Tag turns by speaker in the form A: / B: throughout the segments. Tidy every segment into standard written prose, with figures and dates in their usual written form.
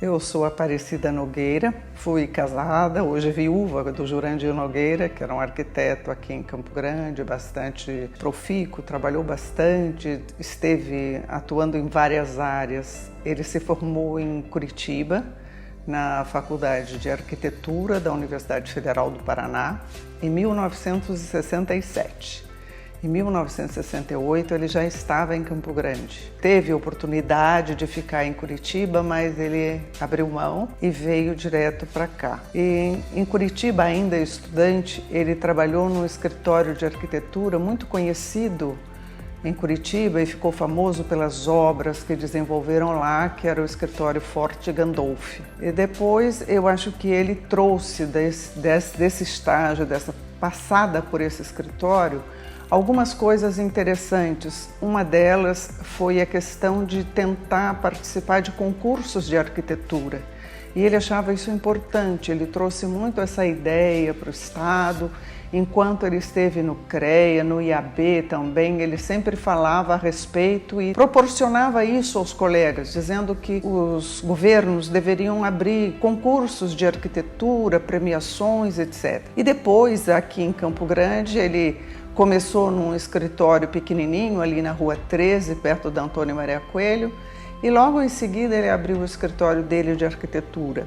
A: Eu sou Aparecida Nogueira, fui casada, hoje viúva do Jurandir Nogueira, que era um arquiteto aqui em Campo Grande, bastante profícuo, trabalhou bastante, esteve atuando em várias áreas. Ele se formou em Curitiba, na Faculdade de Arquitetura da Universidade Federal do Paraná, em 1967. Em 1968 ele já estava em Campo Grande. Teve a oportunidade de ficar em Curitiba, mas ele abriu mão e veio direto para cá. E em Curitiba, ainda estudante, ele trabalhou num escritório de arquitetura muito conhecido em Curitiba e ficou famoso pelas obras que desenvolveram lá, que era o escritório Forte Gandolfi. E depois eu acho que ele trouxe desse estágio, dessa passada por esse escritório, algumas coisas interessantes. Uma delas foi a questão de tentar participar de concursos de arquitetura. E ele achava isso importante, ele trouxe muito essa ideia para o Estado. Enquanto ele esteve no CREA, no IAB também, ele sempre falava a respeito e proporcionava isso aos colegas, dizendo que os governos deveriam abrir concursos de arquitetura, premiações, etc. E depois, aqui em Campo Grande, ele começou num escritório pequenininho, ali na Rua 13, perto da Antônio Maria Coelho, e logo em seguida ele abriu o escritório dele de arquitetura.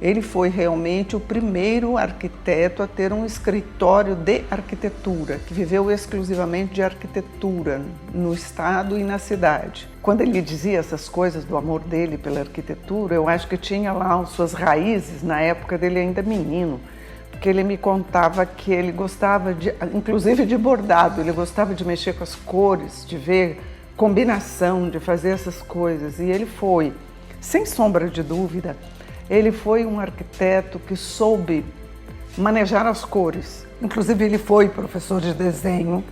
A: Ele foi realmente o primeiro arquiteto a ter um escritório de arquitetura, que viveu exclusivamente de arquitetura no estado e na cidade. Quando ele dizia essas coisas do amor dele pela arquitetura, eu acho que tinha lá as suas raízes na época dele ainda menino, porque ele me contava que ele gostava inclusive de bordado, ele gostava de mexer com as cores, de ver combinação, de fazer essas coisas. E ele foi, sem sombra de dúvida, ele foi um arquiteto que soube manejar as cores. Inclusive ele foi professor de desenho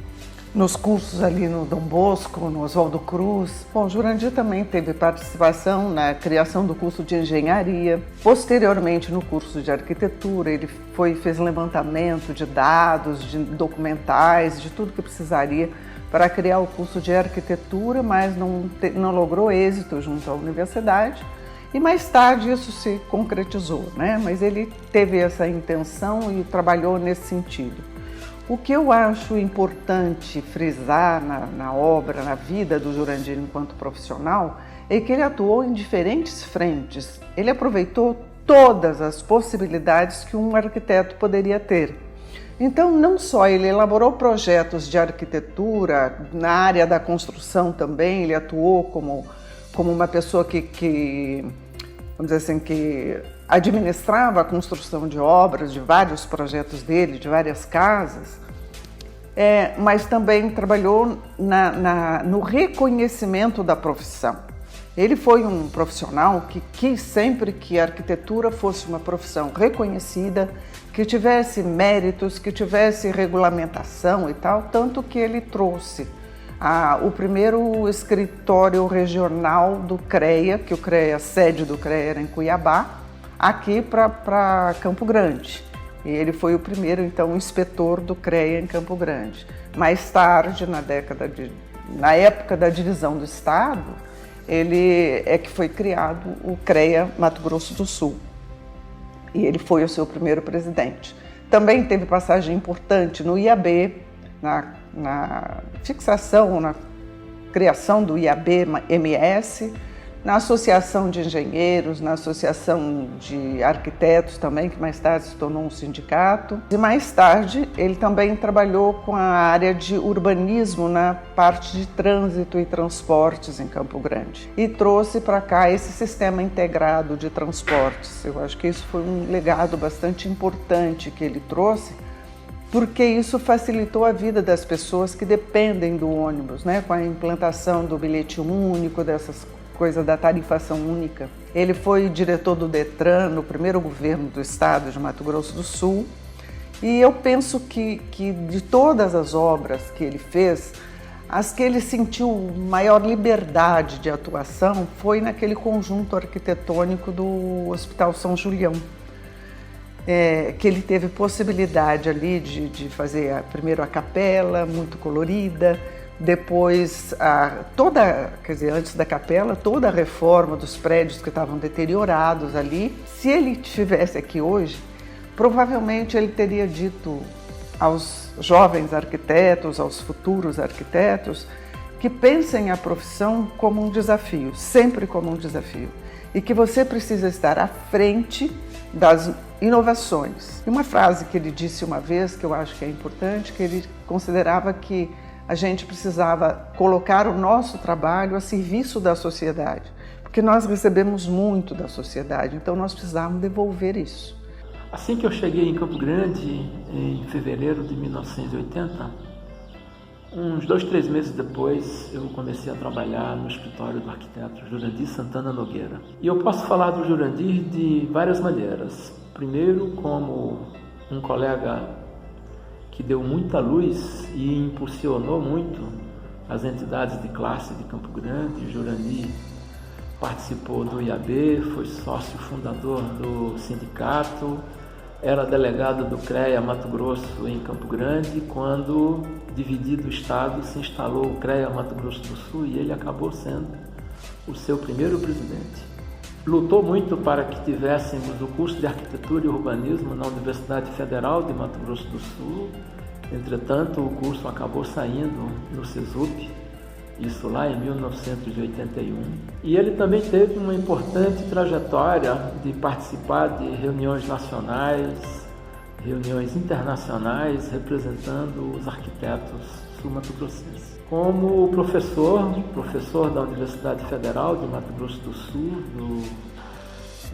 A: nos cursos ali no Dom Bosco, no Oswaldo Cruz. Bom, Jurandir também teve participação na criação do curso de engenharia. Posteriormente, no curso de arquitetura, ele fez levantamento de dados, de documentais, de tudo que precisaria para criar o curso de arquitetura, mas não logrou êxito junto à universidade. E mais tarde isso se concretizou, né? Mas ele teve essa intenção e trabalhou nesse sentido. O que eu acho importante frisar na obra, na vida do Jurandir enquanto profissional, é que ele atuou em diferentes frentes. Ele aproveitou todas as possibilidades que um arquiteto poderia ter. Então, não só ele elaborou projetos de arquitetura, na área da construção também, ele atuou como uma pessoa que vamos dizer assim, que administrava a construção de obras, de vários projetos dele, de várias casas, mas também trabalhou no reconhecimento da profissão. Ele foi um profissional que quis sempre que a arquitetura fosse uma profissão reconhecida, que tivesse méritos, que tivesse regulamentação e tal, tanto que ele trouxe o primeiro escritório regional do CREA, que a sede do CREA era em Cuiabá, aqui para Campo Grande. E ele foi o primeiro, então, inspetor do CREA em Campo Grande. Mais tarde, na época da divisão do Estado, que foi criado o CREA Mato Grosso do Sul. E ele foi o seu primeiro presidente. Também teve passagem importante no IAB, na fixação, na criação do IAB-MS, na Associação de Engenheiros, na Associação de Arquitetos também, que mais tarde se tornou um sindicato. E mais tarde ele também trabalhou com a área de urbanismo na parte de trânsito e transportes em Campo Grande. E trouxe para cá esse sistema integrado de transportes. Eu acho que isso foi um legado bastante importante que ele trouxe, porque isso facilitou a vida das pessoas que dependem do ônibus, né? Com a implantação do bilhete único, dessas coisas da tarifação única. Ele foi diretor do Detran no primeiro governo do estado de Mato Grosso do Sul, e eu penso que de todas as obras que ele fez, as que ele sentiu maior liberdade de atuação foi naquele conjunto arquitetônico do Hospital São Julião. Que ele teve possibilidade ali de fazer primeiro a capela, muito colorida, Depois, antes da capela, toda a reforma dos prédios que estavam deteriorados ali. Se ele estivesse aqui hoje, provavelmente ele teria dito aos jovens arquitetos, aos futuros arquitetos, que pensem a profissão como um desafio, sempre como um desafio, e que você precisa estar à frente das inovações. E uma frase que ele disse uma vez, que eu acho que é importante, que ele considerava que a gente precisava colocar o nosso trabalho a serviço da sociedade, porque nós recebemos muito da sociedade, então nós precisávamos devolver isso.
B: Assim que eu cheguei em Campo Grande, em fevereiro de 1980, uns 2, 3 meses depois, eu comecei a trabalhar no escritório do arquiteto Jurandir Santana Nogueira. E eu posso falar do Jurandir de várias maneiras. Primeiro, como um colega que deu muita luz e impulsionou muito as entidades de classe de Campo Grande. Jurandir participou do IAB, foi sócio fundador do sindicato, era delegado do CREA Mato Grosso em Campo Grande, quando, dividido o estado, se instalou o CREA Mato Grosso do Sul e ele acabou sendo o seu primeiro presidente. Lutou muito para que tivéssemos o curso de Arquitetura e Urbanismo na Universidade Federal de Mato Grosso do Sul. Entretanto, o curso acabou saindo no SESUP, isso lá em 1981. E ele também teve uma importante trajetória de participar de reuniões nacionais, reuniões internacionais, representando os arquitetos sul-mato-grossenses. Como professor da Universidade Federal de Mato Grosso do Sul,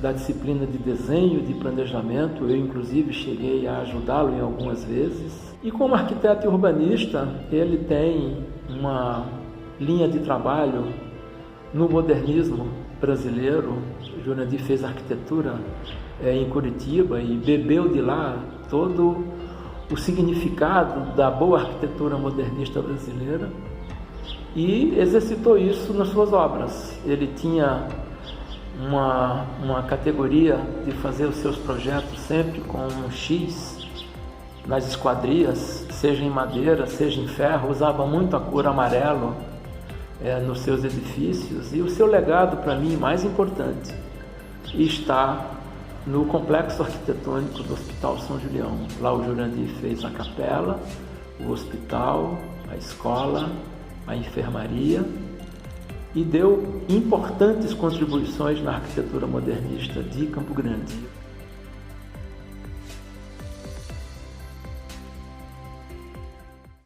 B: da disciplina de desenho e de planejamento, eu inclusive cheguei a ajudá-lo em algumas vezes. E como arquiteto e urbanista, ele tem uma linha de trabalho no modernismo brasileiro. Jurandir fez arquitetura em Curitiba e bebeu de lá todo o significado da boa arquitetura modernista brasileira e exercitou isso nas suas obras. Ele tinha uma categoria de fazer os seus projetos sempre com um X nas esquadrias, seja em madeira, seja em ferro, usava muito a cor amarelo nos seus edifícios. E o seu legado, para mim, mais importante, está no complexo arquitetônico do Hospital São Julião. Lá o Jurandir fez a capela, o hospital, a escola, a enfermaria e deu importantes contribuições na arquitetura modernista de Campo Grande.